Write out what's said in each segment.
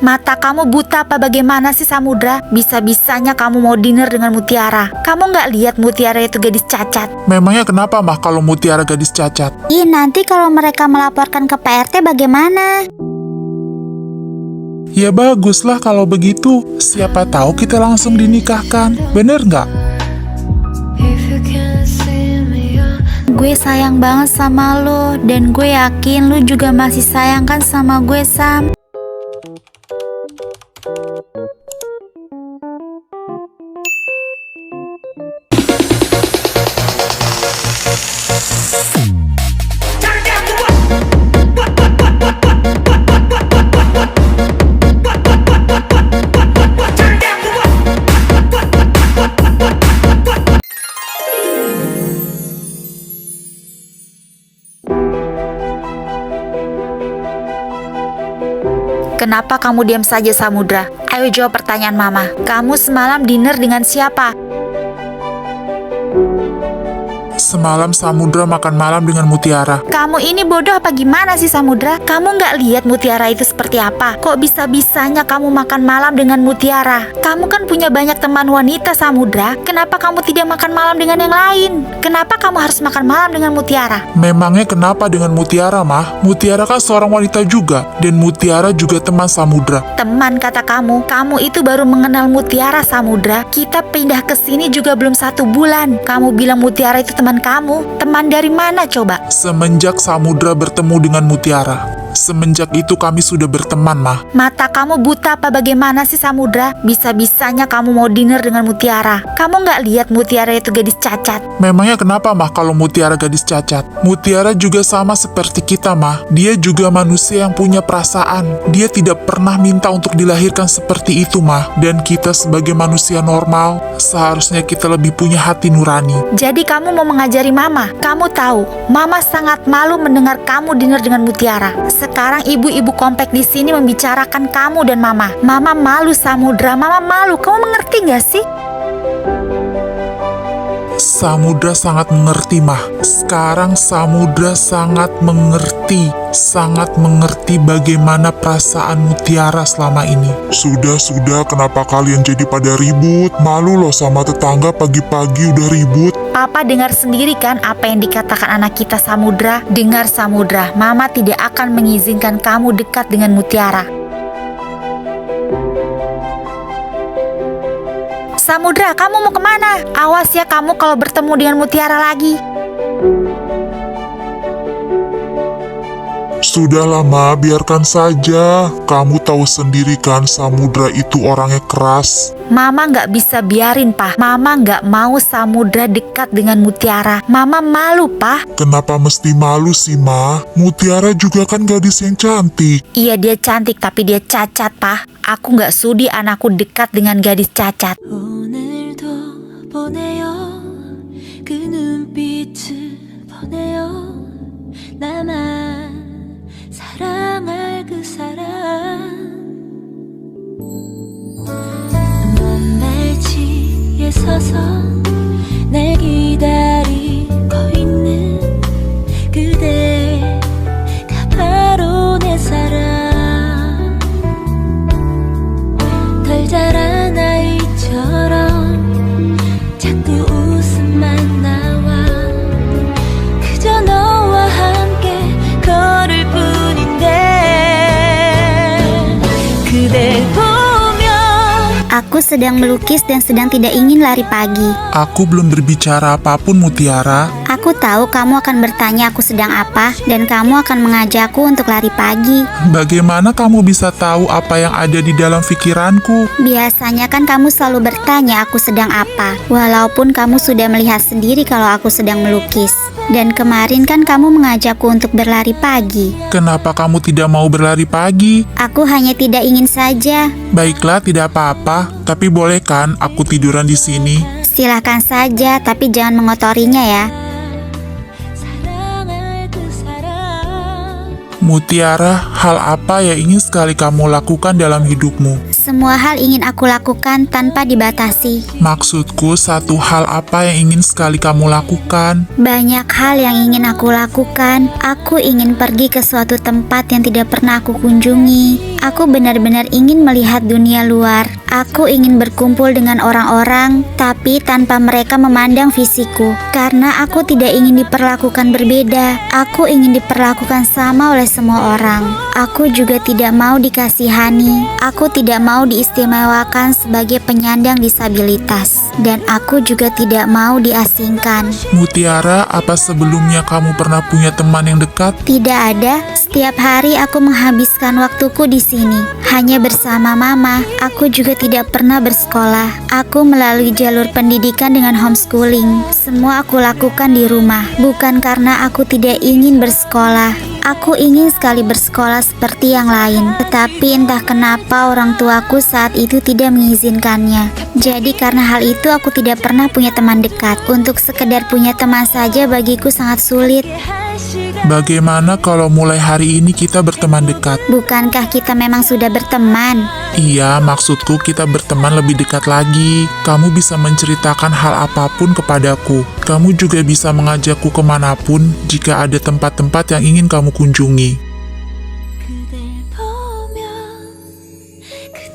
Mata kamu buta apa bagaimana sih Samudra? Bisa-bisanya kamu mau dinner dengan Mutiara. Kamu nggak lihat Mutiara itu gadis cacat? Memangnya kenapa mah kalau Mutiara gadis cacat? Ih, nanti kalau mereka melaporkan ke PRT bagaimana? Ya baguslah kalau begitu. Siapa tahu kita langsung dinikahkan. Bener nggak? Gue sayang banget sama lo, dan gue yakin lo juga masih sayang kan sama gue, Sam. Kenapa kamu diam saja, Samudra? Ayo jawab pertanyaan Mama. Kamu semalam dinner dengan siapa? Semalam Samudra makan malam dengan Mutiara. Kamu ini bodoh apa gimana sih, Samudra? Kamu nggak lihat Mutiara itu seperti apa? Kok bisa-bisanya kamu makan malam dengan Mutiara? Kamu kan punya banyak teman wanita, Samudra. Kenapa kamu tidak makan malam dengan yang lain? Kenapa kamu harus makan malam dengan Mutiara? Memangnya kenapa dengan Mutiara, Mah? Mutiara kan seorang wanita juga. Dan Mutiara juga teman Samudra. Teman kata kamu. Kamu itu baru mengenal Mutiara, Samudra. Kita pindah ke sini juga belum 1 bulan. Kamu bilang Mutiara itu teman kamu. Teman dari mana coba? Semenjak Samudra bertemu dengan Mutiara. Semenjak itu kami sudah berteman, Mah. Mata kamu buta apa bagaimana sih, Samudra? Bisa-bisanya kamu mau dinner dengan Mutiara. Kamu nggak lihat Mutiara itu gadis cacat? Memangnya kenapa, Mah, kalau Mutiara gadis cacat? Mutiara juga sama seperti kita, Mah. Dia juga manusia yang punya perasaan. Dia tidak pernah minta untuk dilahirkan seperti itu, Mah. Dan kita sebagai manusia normal, seharusnya kita lebih punya hati nurani. Jadi kamu mau mengajari Mama? Kamu tahu, Mama sangat malu mendengar kamu dinner dengan Mutiara. Sekarang ibu-ibu komplek di sini membicarakan kamu dan Mama. Mama malu, Samudra. Mama malu. Kamu mengerti gak sih? Samudra sangat mengerti, Mah. Sekarang Samudra sangat mengerti. Sangat mengerti bagaimana perasaan Mutiara selama ini. Sudah, kenapa kalian jadi pada ribut? Malu loh sama tetangga pagi-pagi udah ribut. Papa dengar sendiri kan apa yang dikatakan anak kita, Samudra? Dengar, Samudra. Mama tidak akan mengizinkan kamu dekat dengan Mutiara. Samudra, kamu mau kemana? Awas ya kamu kalau bertemu dengan Mutiara lagi. Sudahlah, Ma, biarkan saja. Kamu tahu sendiri kan Samudra itu orangnya keras. Mama nggak bisa biarin, Pak. Mama nggak mau Samudra dekat dengan Mutiara. Mama malu, Pak. Kenapa mesti malu sih, Ma? Mutiara juga kan gadis yang cantik. Iya, dia cantik tapi dia cacat, Pak. Aku nggak sudi anakku dekat dengan gadis cacat. 오늘도 보내요 그 눈빛을 보내요 나만 사랑할 그 사람 먼 날치에 서서 날 기다리고 있는 그대가 바로 내 사랑 덜 자란 아이처럼 자꾸 웃음만 나와 그저 너와 함께 걸을 뿐인데 그댈 보며 Aku sedang melukis dan sedang tidak ingin lari pagi. Aku belum berbicara apapun, Mutiara. Aku tahu kamu akan bertanya aku sedang apa, dan kamu akan mengajakku untuk lari pagi. Bagaimana kamu bisa tahu apa yang ada di dalam pikiranku? Biasanya kan kamu selalu bertanya aku sedang apa, walaupun kamu sudah melihat sendiri kalau aku sedang melukis. Dan kemarin kan kamu mengajakku untuk berlari pagi. Kenapa kamu tidak mau berlari pagi? Aku hanya tidak ingin saja. Baiklah, tidak apa-apa. Tapi boleh kan aku tiduran di sini? Silakan saja, tapi jangan mengotorinya ya. 사랑할 그 사람 Mutiara, hal apa yang ingin sekali kamu lakukan dalam hidupmu? Semua hal ingin aku lakukan tanpa dibatasi. Maksudku, satu hal apa yang ingin sekali kamu lakukan? Banyak hal yang ingin aku lakukan. Aku ingin pergi ke suatu tempat yang tidak pernah aku kunjungi. Aku benar-benar ingin melihat dunia luar. Aku ingin berkumpul dengan orang-orang, tapi tanpa mereka memandang fisikku. Karena aku tidak ingin diperlakukan berbeda. Aku ingin diperlakukan sama oleh semua orang. Aku juga tidak mau dikasihani. Aku tidak mau diistimewakan sebagai penyandang disabilitas. Dan aku juga tidak mau diasingkan. Mutiara, apa sebelumnya kamu pernah punya teman yang dekat? Tidak ada. Setiap hari aku menghabiskan waktuku di sini, hanya bersama mama. Aku juga tidak pernah bersekolah. Aku melalui jalur pendidikan dengan homeschooling. Semua aku lakukan di rumah, bukan karena aku tidak ingin bersekolah. Aku ingin sekali bersekolah seperti yang lain, tetapi entah kenapa orang tuaku saat itu tidak mengizinkannya. Jadi karena hal itu aku tidak pernah punya teman dekat. Untuk sekedar punya teman saja bagiku sangat sulit. Bagaimana kalau mulai hari ini kita berteman dekat? Bukankah kita memang sudah berteman? Iya, maksudku kita berteman lebih dekat lagi. Kamu bisa menceritakan hal apapun kepadaku. Kamu juga bisa mengajakku kemanapun jika ada tempat-tempat yang ingin kamu kunjungi.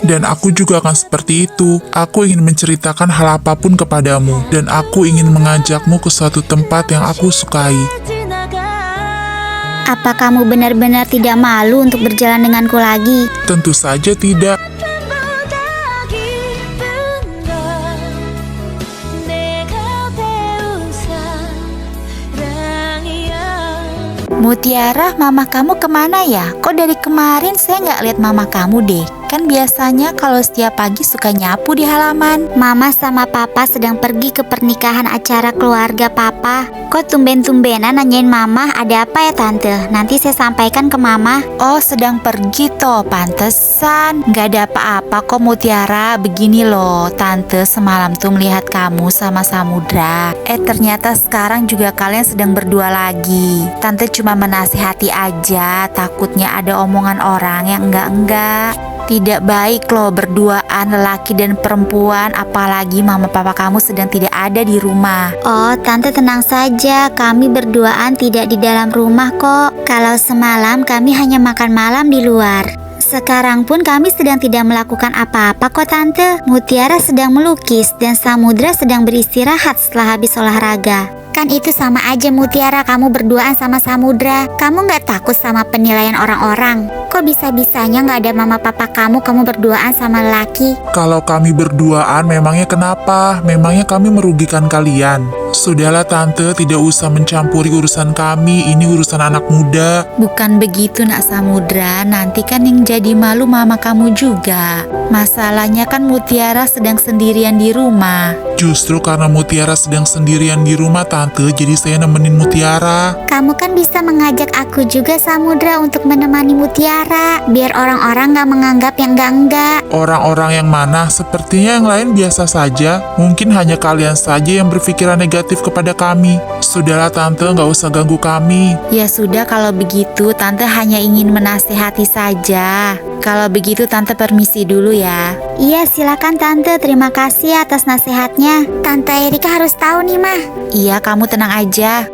Dan aku juga akan seperti itu. Aku ingin menceritakan hal apapun kepadamu. Dan aku ingin mengajakmu ke suatu tempat yang aku sukai. Apa kamu benar-benar tidak malu untuk berjalan denganku lagi? Tentu saja tidak. Mutiara, mama kamu kemana ya? Kok dari kemarin saya nggak lihat mama kamu deh? Kan biasanya kalau setiap pagi suka nyapu di halaman. Mama sama papa sedang pergi ke pernikahan acara keluarga papa. Kok tumben-tumbenan nanyain mama, ada apa ya tante? Nanti saya sampaikan ke mama. Oh, sedang pergi toh, pantesan. Nggak ada apa-apa kok Mutiara. Begini loh, tante semalam tuh melihat kamu sama Samudra. Ternyata sekarang juga kalian sedang berdua lagi. Tante cuma menasihati aja, takutnya ada omongan orang yang enggak-enggak. Tidak baik loh berduaan lelaki dan perempuan, apalagi mama papa kamu sedang tidak ada di rumah. Oh, tante tenang saja, kami berduaan tidak di dalam rumah kok. Kalau semalam kami hanya makan malam di luar. Sekarang pun kami sedang tidak melakukan apa-apa kok tante. Mutiara sedang melukis dan Samudra sedang beristirahat setelah habis olahraga. Kan itu sama aja Mutiara, kamu berduaan sama Samudra. Kamu gak takut sama penilaian orang-orang? Kok bisa-bisanya gak ada mama papa kamu berduaan sama lelaki? Kalau kami berduaan, memangnya kenapa? Memangnya kami merugikan kalian? Sudahlah tante, tidak usah mencampuri urusan kami. Ini urusan anak muda. Bukan begitu nak Samudra, nanti kan yang jadi malu mama kamu juga. Masalahnya kan Mutiara sedang sendirian di rumah. Justru karena Mutiara sedang sendirian di rumah tante, jadi saya nemenin Mutiara. Kamu kan bisa mengajak aku juga Samudra untuk menemani Mutiara, biar orang-orang gak menganggap yang enggak-enggak. Orang-orang yang mana? Sepertinya yang lain biasa saja. Mungkin hanya kalian saja yang berpikiran negatif kepada kami. Sudahlah tante, gak usah ganggu kami. Ya sudah, kalau begitu tante hanya ingin menasehati saja. Kalau begitu tante permisi dulu ya. Iya silakan tante, terima kasih atas nasihatnya. Tante Erika harus tahu nih mah. Iya, kamu tenang aja.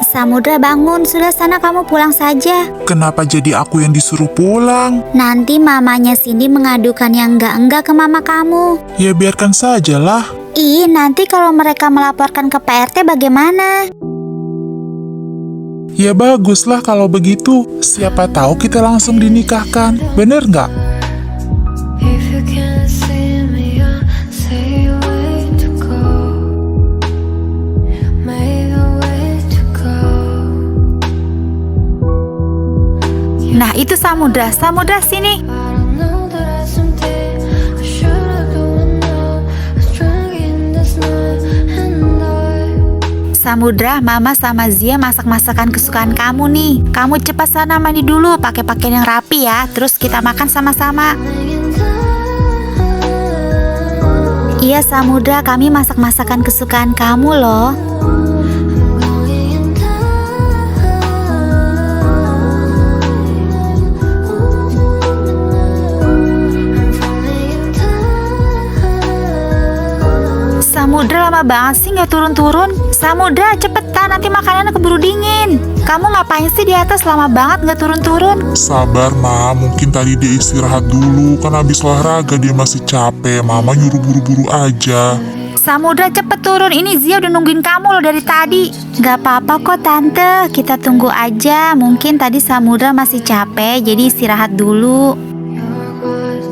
Samudra bangun, sudah sana kamu pulang saja. Kenapa jadi aku yang disuruh pulang? Nanti mamanya Cindy mengadukan yang enggak-enggak ke mama kamu. Ya biarkan sajalah. Ih, nanti kalau mereka melaporkan ke Pak RT bagaimana? Ya baguslah kalau begitu. Siapa tahu kita langsung dinikahkan. Bener nggak? If you can't see me, I'll say way to go. Make a way to go. Nah itu Samudra, Samudra sini. I don't know that I someday I should have gone now. I was drunk in this night and Samudra, mama sama Zia masak masakan kesukaan kamu nih. Kamu cepat sana mandi dulu, pakai pakaian yang rapi ya. Terus kita makan sama-sama. Iya Samudra, kami masak masakan kesukaan kamu loh. Samudra lama banget sih nggak turun-turun. Samudra cepetan, nanti makanannya keburu dingin. Kamu ngapain sih di atas lama banget nggak turun-turun? Sabar, Ma. Mungkin tadi dia istirahat dulu. Kan habis olahraga dia masih capek. Mama nyuruh buru-buru aja. Samudra cepet turun, ini Zia udah nungguin kamu loh dari tadi. Gak apa-apa kok tante, kita tunggu aja. Mungkin tadi Samudra masih capek, jadi istirahat dulu. Your ghost,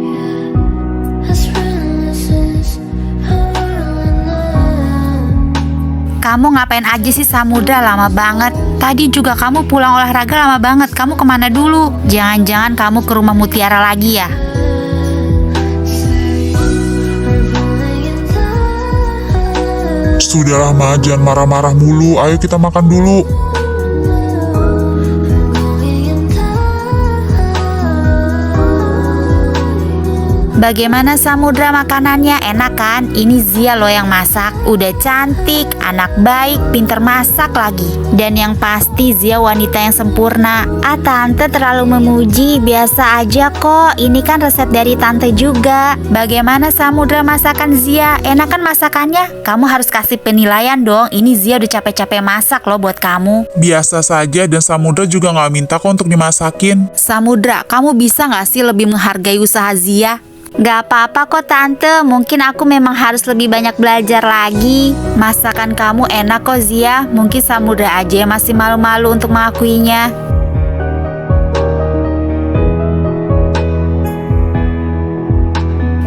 yeah. Has reminiscence. How would I know? Kamu ngapain aja sih Samudra, lama banget. Tadi juga kamu pulang olahraga lama banget. Kamu kemana dulu? Jangan-jangan kamu ke rumah Mutiara lagi ya? Sudahlah, Ma. Jangan marah-marah mulu. Ayo kita makan dulu. Bagaimana Samudra makanannya? Enak kan? Ini Zia loh yang masak. Udah cantik, anak baik, pinter masak lagi. Dan yang pasti Zia wanita yang sempurna. Ah, tante terlalu memuji. Biasa aja kok. Ini kan resep dari tante juga. Bagaimana Samudra masakan Zia? Enak kan masakannya? Kamu harus kasih penilaian dong. Ini Zia udah capek-capek masak loh buat kamu. Biasa saja, dan Samudra juga nggak minta kok untuk dimasakin. Samudra, kamu bisa nggak sih lebih menghargai usaha Zia? Gak apa-apa kok tante, mungkin aku memang harus lebih banyak belajar lagi. Masakan kamu enak kok Zia, mungkin Samudra aja yang masih malu-malu untuk mengakuinya.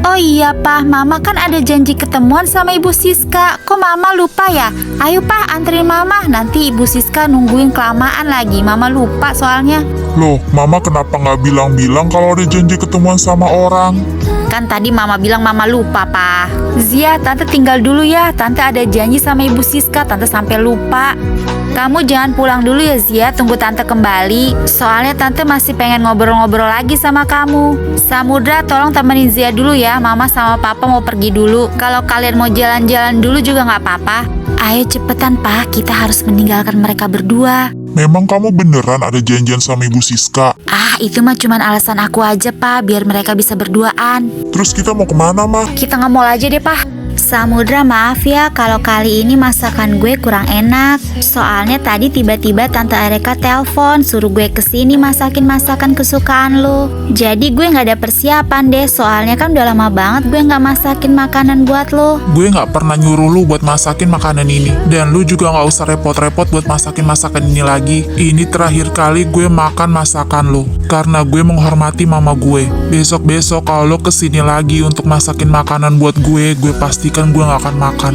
Oh iya Pak, Mama kan ada janji ketemuan sama Ibu Siska. Kok Mama lupa ya? Ayo Pak, anterin Mama, nanti Ibu Siska nungguin kelamaan lagi. Mama lupa soalnya. Loh, Mama kenapa nggak bilang-bilang kalau ada janji ketemuan sama orang? Kan tadi Mama bilang Mama lupa, Pak. Zia, Tante tinggal dulu ya. Tante ada janji sama Ibu Siska, Tante sampai lupa. Kamu jangan pulang dulu ya Zia, tunggu Tante kembali. Soalnya Tante masih pengen ngobrol-ngobrol lagi sama kamu. Samudra, tolong temenin Zia dulu ya. Mama sama Papa mau pergi dulu. Kalau kalian mau jalan-jalan dulu juga nggak apa-apa. Ayo cepetan, Pak. Kita harus meninggalkan mereka berdua. Memang kamu beneran ada janjian sama Ibu Siska? Ah, itu mah cuman alasan aku aja, Pak. Biar mereka bisa berduaan. Terus kita mau kemana, Ma? Kita nge-mall aja deh, Pak. Samudra, maaf ya kalau kali ini masakan gue kurang enak. Soalnya tadi tiba-tiba Tante Erika telepon suruh gue kesini masakin masakan kesukaan lo. Jadi gue nggak ada persiapan deh. Soalnya kan udah lama banget gue nggak masakin makanan buat lo. Gue nggak pernah nyuruh lu buat masakin makanan ini. Dan lu juga nggak usah repot-repot buat masakin masakan ini lagi. Ini terakhir kali gue makan masakan lu. Karena gue menghormati mama gue. Besok-besok kalau lo kesini lagi untuk masakin makanan buat gue pastikan gue nggak akan makan.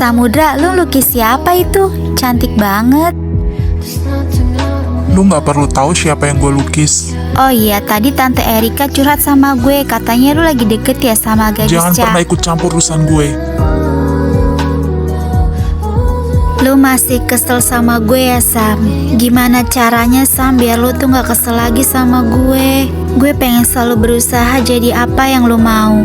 Samudra, lu lukis siapa itu? Cantik banget. Lu nggak perlu tahu siapa yang gue lukis. Oh iya, tadi Tante Erika curhat sama gue. Katanya lu lagi deket ya sama gadis Jangan pernah ikut campur urusan gue. Lu masih kesel sama gue ya Sam? Gimana caranya Sam biar lu tuh gak kesel lagi sama gue? Gue pengen selalu berusaha jadi apa yang lu mau.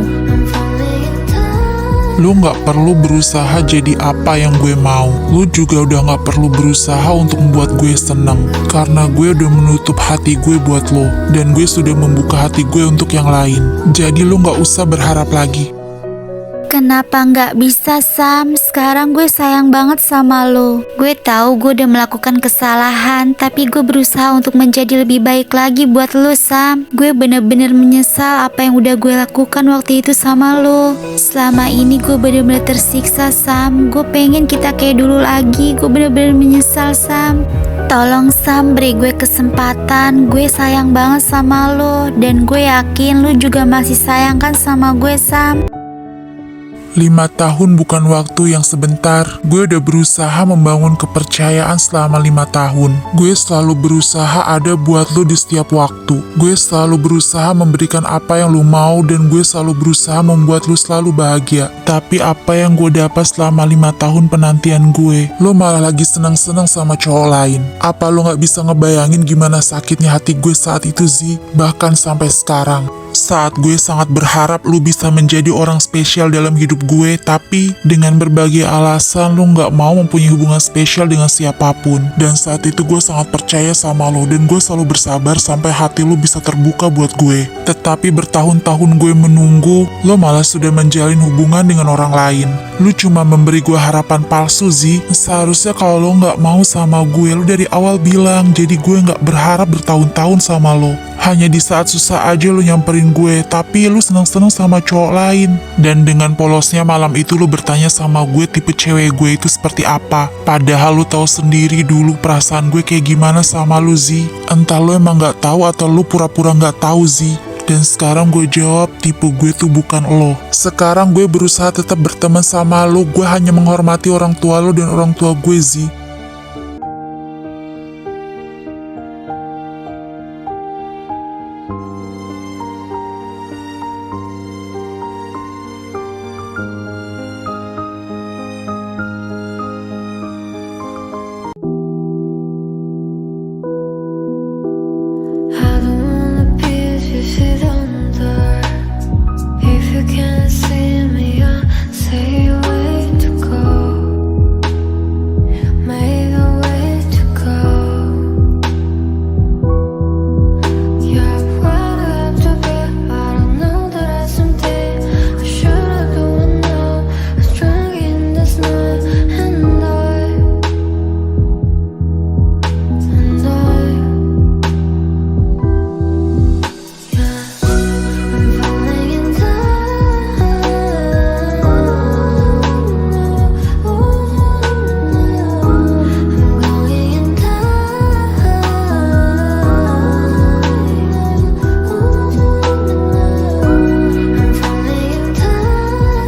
Lu nggak perlu berusaha jadi apa yang gue mau. Lu juga udah nggak perlu berusaha untuk membuat gue seneng. Karena gue udah menutup hati gue buat lo. Dan gue sudah membuka hati gue untuk yang lain. Jadi lu nggak usah berharap lagi. Kenapa nggak bisa Sam? Sekarang gue sayang banget sama lo. Gue tahu gue udah melakukan kesalahan, tapi gue berusaha untuk menjadi lebih baik lagi buat lo Sam. Gue bener-bener menyesal apa yang udah gue lakukan waktu itu sama lo. Selama ini gue bener-bener tersiksa Sam. Gue pengen kita kayak dulu lagi. Gue bener-bener menyesal Sam. Tolong Sam, beri gue kesempatan. Gue sayang banget sama lo, dan gue yakin lo juga masih sayang kan sama gue, Sam. 5 tahun bukan waktu yang sebentar. Gue udah berusaha membangun kepercayaan selama 5 tahun. Gue selalu berusaha ada buat lo di setiap waktu. Gue selalu berusaha memberikan apa yang lo mau, dan gue selalu berusaha membuat lo selalu bahagia. Tapi apa yang gue dapat selama 5 tahun penantian gue, lo malah lagi senang-senang sama cowok lain. Apa lo gak bisa ngebayangin gimana sakitnya hati gue saat itu, Zi? Bahkan sampai sekarang. Saat gue sangat berharap lu bisa menjadi orang spesial dalam hidup gue, tapi dengan berbagai alasan lu gak mau mempunyai hubungan spesial dengan siapapun. Dan saat itu gue sangat percaya sama lo, dan gue selalu bersabar sampai hati lu bisa terbuka buat gue. Tetapi bertahun-tahun gue menunggu, lo malah sudah menjalin hubungan dengan orang lain. Lu cuma memberi gue harapan palsu, Zi. Seharusnya kalau lo gak mau sama gue, lu dari awal bilang, jadi gue gak berharap bertahun-tahun sama lo. Hanya di saat susah aja lu nyamperin gue, tapi lu seneng-seneng sama cowok lain. Dan dengan polosnya malam itu lu bertanya sama gue tipe cewek gue itu seperti apa. Padahal lu tahu sendiri dulu perasaan gue kayak gimana sama lu, Zi. Entah lu emang gak tahu atau lu pura-pura gak tahu, Zi. Dan sekarang gue jawab tipe gue tuh bukan lo. Sekarang gue berusaha tetap berteman sama lo. Gue hanya menghormati orang tua lo dan orang tua gue, Zi. I don't wanna be if you sit under. If you can't see me, I'll say way to go. Make a way to go. Yeah, where do I have to be? I don't know that I someday I should've going now. I was drunk in this night, and I I'm falling in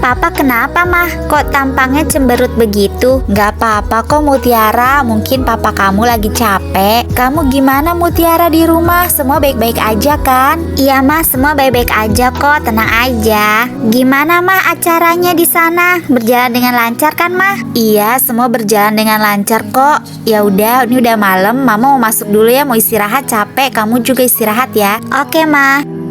Papa kenapa mah? Kok tampangnya cemberut begitu? Gak apa-apa kok Mutiara, mungkin papa kamu lagi capek. Kamu gimana Mutiara di rumah? Semua baik-baik aja kan? Iya mah, semua baik-baik aja kok, tenang aja. Gimana mah acaranya di sana? Berjalan dengan lancar kan mah? Iya, semua berjalan dengan lancar kok. Ya udah, ini udah malam, Mama mau masuk dulu ya, mau istirahat, capek. Kamu juga istirahat ya. Oke mah.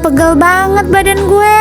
Pegel banget badan gue.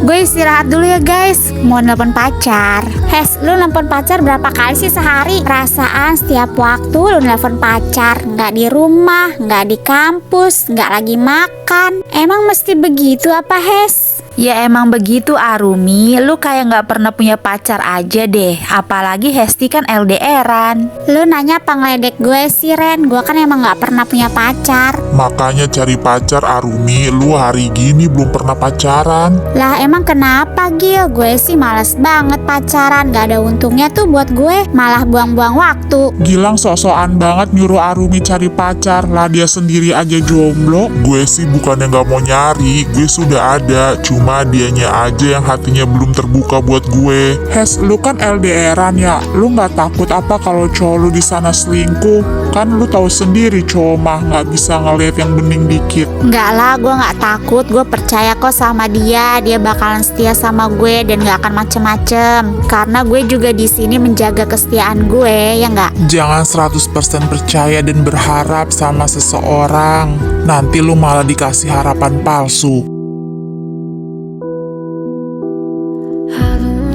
Gue istirahat dulu ya guys. Mau nelpon pacar. Hes, lu nelfon pacar berapa kali sih sehari? Perasaan setiap waktu lu nelfon pacar. Nggak di rumah, nggak di kampus, nggak lagi makan. Emang mesti begitu apa Hes? Ya emang begitu Arumi, lu kayak gak pernah punya pacar aja deh. Apalagi Hesti kan LDRan. Lu nanya pangledek gue sih Ren. Gue kan emang gak pernah punya pacar. Makanya cari pacar Arumi, lu hari gini belum pernah pacaran. Lah emang kenapa Gil? Gue sih males banget pacaran. Gak ada untungnya tuh buat gue. Malah buang-buang waktu. Gilang sok-sokan banget nyuruh Arumi cari pacar, lah dia sendiri aja jomblo. Gue sih bukannya gak mau nyari, gue sudah ada, cuma dianya aja yang hatinya belum terbuka buat gue. Hes, lu kan LDRan ya, lu gak takut apa kalau cowok lu di sana selingkuh? Kan lu tahu sendiri cowok mah nggak bisa ngeliat yang bening dikit. Enggak lah, gue nggak takut. Gue percaya kok sama dia. Dia bakalan setia sama gue dan nggak akan macem-macem. Karena gue juga di sini menjaga kesetiaan gue, ya nggak? Jangan 100% percaya dan berharap sama seseorang. Nanti lu malah dikasih harapan palsu.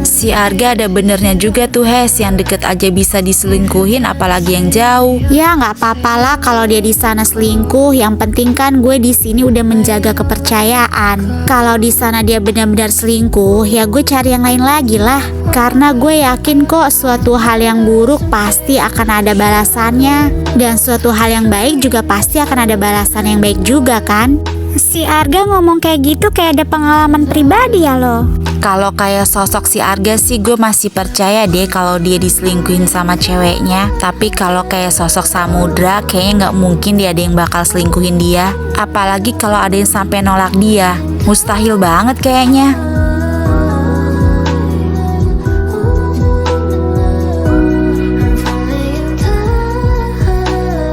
Si Arga ada benernya juga tuh Hes, yang deket aja bisa diselingkuhin apalagi yang jauh. Ya nggak apa-apa lah kalau dia di sana selingkuh, yang penting kan gue di sini udah menjaga kepercayaan. Kalau di sana dia benar-benar selingkuh, ya gue cari yang lain lagi lah. Karena gue yakin kok suatu hal yang buruk pasti akan ada balasannya, dan suatu hal yang baik juga pasti akan ada balasan yang baik juga kan? Si Arga ngomong kayak gitu kayak ada pengalaman pribadi ya lo. Kalau kayak sosok si Arga sih gue masih percaya deh kalau dia diselingkuhin sama ceweknya. Tapi kalau kayak sosok Samudra kayaknya nggak mungkin dia ada yang bakal selingkuhin dia. Apalagi kalau ada yang sampai nolak dia. Mustahil banget kayaknya.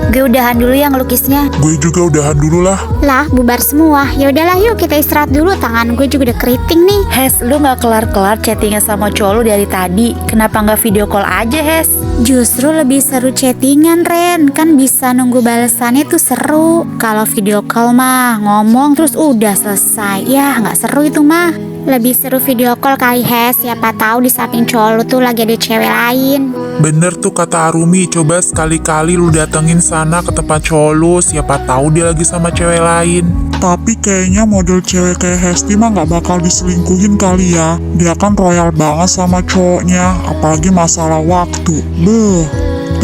Gue udahan dulu ya ngelukisnya. Gue juga udahan dulu lah. Lah, bubar semua. Ya udahlah yuk kita istirahat dulu. Tangan gue juga udah keriting nih. Hes, lu gak kelar-kelar chattingnya sama cowok lu dari tadi. Kenapa gak video call aja, Hes? Justru lebih seru chattingan, Ren. Kan bisa nunggu balasannya tuh seru. Kalau video call mah ngomong terus udah selesai. Ya gak seru itu mah. Lebih seru video call kali, Hes. Siapa tahu di samping cowok lu tuh lagi ada cewek lain. Bener tuh kata Arumi, coba sekali-kali lu datengin sana ke tempat cowok lu, siapa tahu dia lagi sama cewek lain. Tapi kayaknya model cewek kayak Hesti mah gak bakal diselingkuhin kali ya. Dia kan royal banget sama cowoknya, apalagi masalah waktu. Beuh,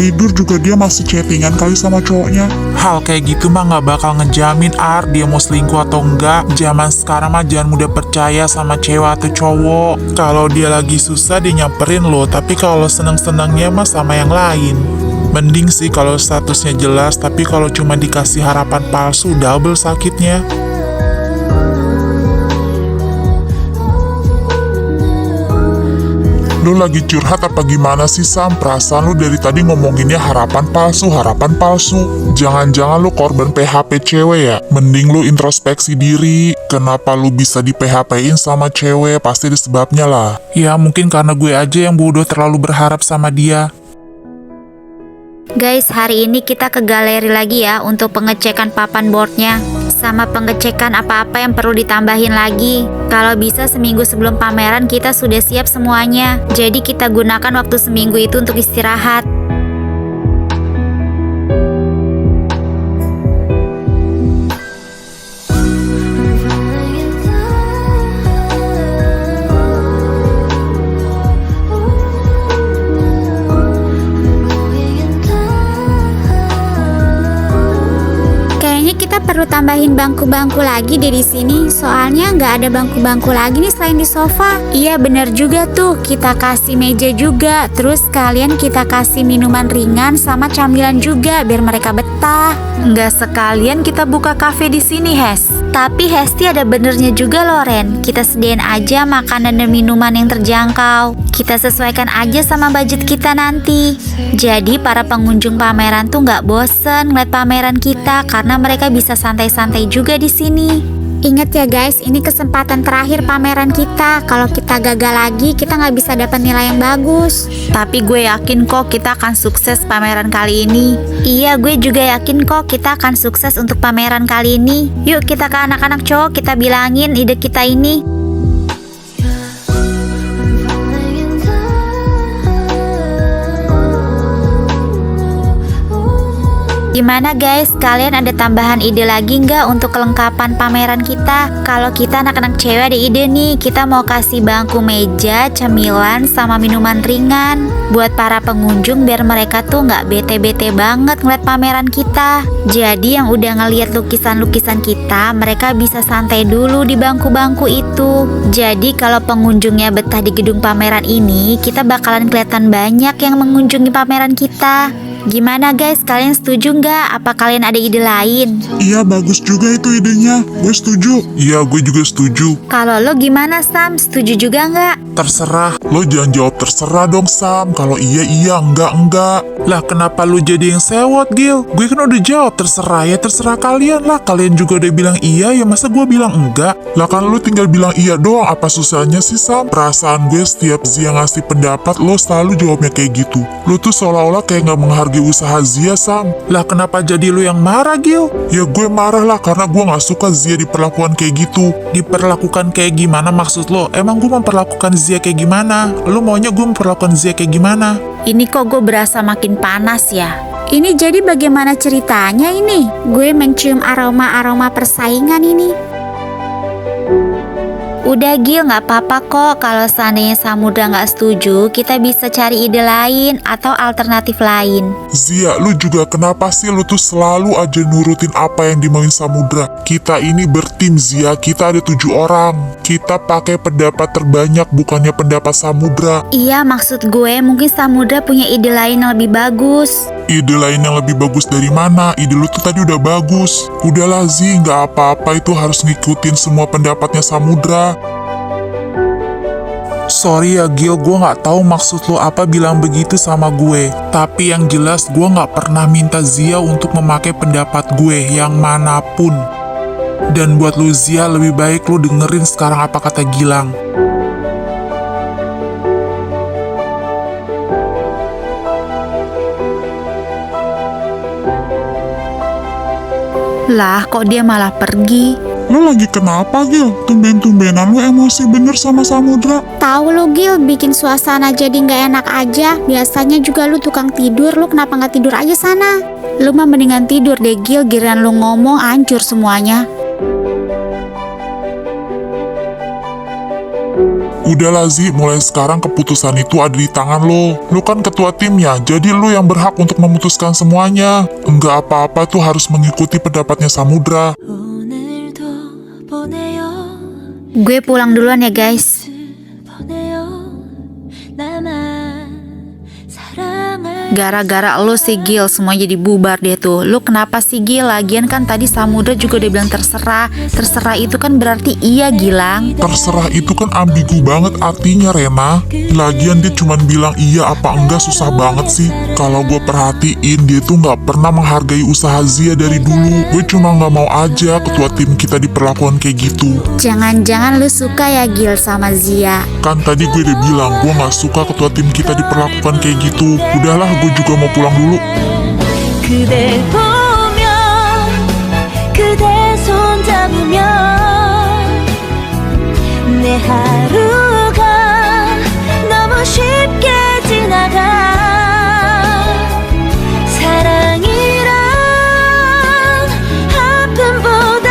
tidur juga dia masih chattingan kali sama cowoknya. Hal kayak gitu mah gak bakal ngejamin dia mau selingkuh atau enggak. Zaman sekarang mah jangan mudah percaya sama cewek atau cowok. Kalau dia lagi susah dia nyamperin lo, tapi kalau seneng-senengnya mah sama yang lain. Mending sih kalau statusnya jelas, tapi kalau cuma dikasih harapan palsu double sakitnya. Lu lagi curhat apa gimana sih Sam? Perasaan lu dari tadi ngomonginnya harapan palsu. Jangan-jangan lu korban PHP cewek ya? Mending lu introspeksi diri. Kenapa lu bisa di PHP-in sama cewek? Pasti ada sebabnya lah. Ya mungkin karena gue aja yang bodoh terlalu berharap sama dia. Guys, hari ini kita ke galeri lagi ya untuk pengecekan papan boardnya sama pengecekan apa-apa yang perlu ditambahin lagi. Kalau bisa seminggu sebelum pameran kita sudah siap semuanya. Jadi kita gunakan waktu seminggu itu untuk istirahat. Perlu tambahin bangku-bangku lagi deh di sini. Soalnya nggak ada bangku-bangku lagi nih selain di sofa. Iya bener juga tuh. Kita kasih meja juga. Terus kalian kita kasih minuman ringan sama camilan juga biar mereka betah. Nggak sekalian kita buka kafe di sini, Hes. Tapi Hesti ada benernya juga loh, Ren. Kita sediain aja makanan dan minuman yang terjangkau. Kita sesuaikan aja sama budget kita nanti. Jadi para pengunjung pameran tuh nggak bosen ngeliat pameran kita karena mereka bisa santai-santai juga di sini. Ingat ya guys, ini kesempatan terakhir pameran kita. Kalau kita gagal lagi, kita nggak bisa dapat nilai yang bagus. Tapi gue yakin kok kita akan sukses pameran kali ini. Iya, gue juga yakin kok kita akan sukses untuk pameran kali ini. Yuk kita ke anak-anak cowok, kita bilangin ide kita ini. Gimana guys, kalian ada tambahan ide lagi nggak untuk kelengkapan pameran kita? Kalau kita anak-anak cewek ada ide nih, kita mau kasih bangku meja, cemilan, sama minuman ringan buat para pengunjung biar mereka tuh nggak bete-bete banget ngeliat pameran kita. Jadi yang udah ngeliat lukisan-lukisan kita, mereka bisa santai dulu di bangku-bangku itu. Jadi kalau pengunjungnya betah di gedung pameran ini, kita bakalan kelihatan banyak yang mengunjungi pameran kita. Gimana guys, kalian setuju nggak? Apa kalian ada ide lain? Iya, bagus juga itu idenya. Gue setuju. Iya, gue juga setuju. Kalau lo gimana Sam? Setuju juga nggak? Terserah. Lo jangan jawab terserah dong, Sam. Kalau iya, enggak. Lah, kenapa lu jadi yang sewot, Gil? Gue kan udah jawab terserah, ya terserah kalian lah. Kalian juga udah bilang iya, ya masa gue bilang enggak? Lah kan lu tinggal bilang iya doang, apa susahnya sih, Sam? Perasaan gue setiap Zia ngasih pendapat, lo selalu jawabnya kayak gitu. Lu tuh seolah-olah kayak gak menghargai usaha Zia, Sam. Lah kenapa jadi lu yang marah, Gil? Ya gue marah lah karena gue gak suka Zia diperlakukan kayak gitu. Diperlakukan kayak gimana maksud lo? Emang gue memperlakukan Zia kayak gimana? Lu maunya gue memperlakukan Zia kayak gimana? Ini kok gue berasa makin panas ya? Ini jadi bagaimana ceritanya ini? Gue mencium aroma-aroma persaingan ini. Udah Gil, nggak apa-apa kok. Kalau seandainya Samudra nggak setuju, kita bisa cari ide lain atau alternatif lain. Zia, lu juga kenapa sih lu tuh selalu aja nurutin apa yang dimauin Samudra? Kita ini bertim, Zia. Kita ada 7 orang. Kita pakai pendapat terbanyak, bukannya pendapat Samudra. Iya, maksud gue mungkin Samudra punya ide lain yang lebih bagus. Ide lain yang lebih bagus dari mana? Ide lu tuh tadi udah bagus. Udahlah Zi, nggak apa-apa itu harus ngikutin semua pendapatnya Samudra. Sorry ya Gil, gue nggak tahu maksud lo apa bilang begitu sama gue. Tapi yang jelas gue nggak pernah minta Zia untuk memakai pendapat gue yang manapun. Dan buat lu Zia, lebih baik lu dengerin sekarang apa kata Gilang. Lah, kok dia malah pergi? Lo lagi kenapa Gil? Tumben-tumbenan lu emosi bener sama Samudra. Tahu lu Gil, bikin suasana jadi nggak enak aja. Biasanya juga lu tukang tidur, lu kenapa nggak tidur aja sana? Lu mah mendingan tidur deh Gil, giliran lu ngomong hancur semuanya. Udahlah Zi, mulai sekarang keputusan itu ada di tangan lo. Lo kan ketua timnya, jadi lo yang berhak untuk memutuskan semuanya. Enggak apa-apa tuh harus mengikuti pendapatnya Samudra. 오늘도 보내요 Gue pulang duluan ya guys. 보내요 나만 사랑할 Gara-gara lo sih Gil, semua jadi bubar deh tuh. Lu kenapa sih Gil? Lagian kan tadi Samudra juga udah bilang terserah. Terserah itu kan berarti iya Gilang. Terserah itu kan ambigu banget artinya Rena. Lagian dia cuman bilang iya apa enggak susah banget sih. Kalau gue perhatiin dia tuh nggak pernah menghargai usaha Zia dari dulu. Gue cuma nggak mau aja ketua tim kita diperlakukan kayak gitu. Jangan-jangan lu suka ya Gil sama Zia. Kan tadi gue udah bilang gue nggak suka ketua tim kita diperlakukan kayak gitu. Udahlah, gue juga mau pulang dulu. 그댈 보며 그대 손 잡으며 내 하루가 너무 쉽게 지나가 사랑이란 아픔보다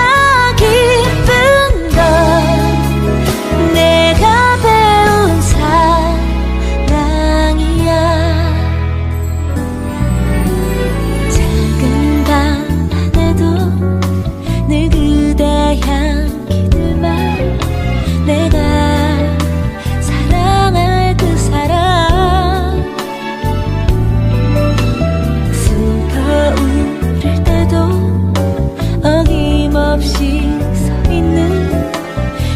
깊은 걸 내가 배운 사랑이야 작은 방 안에도 늘 그대 향기들만 내가 사랑할 그 사람 슬퍼 울을 때도 어김없이 서 있는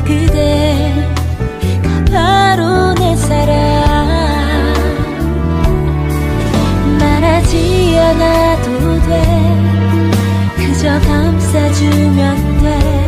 그대가 바로 내 사랑 말하지 않아도 돼 그저 감싸주면 돼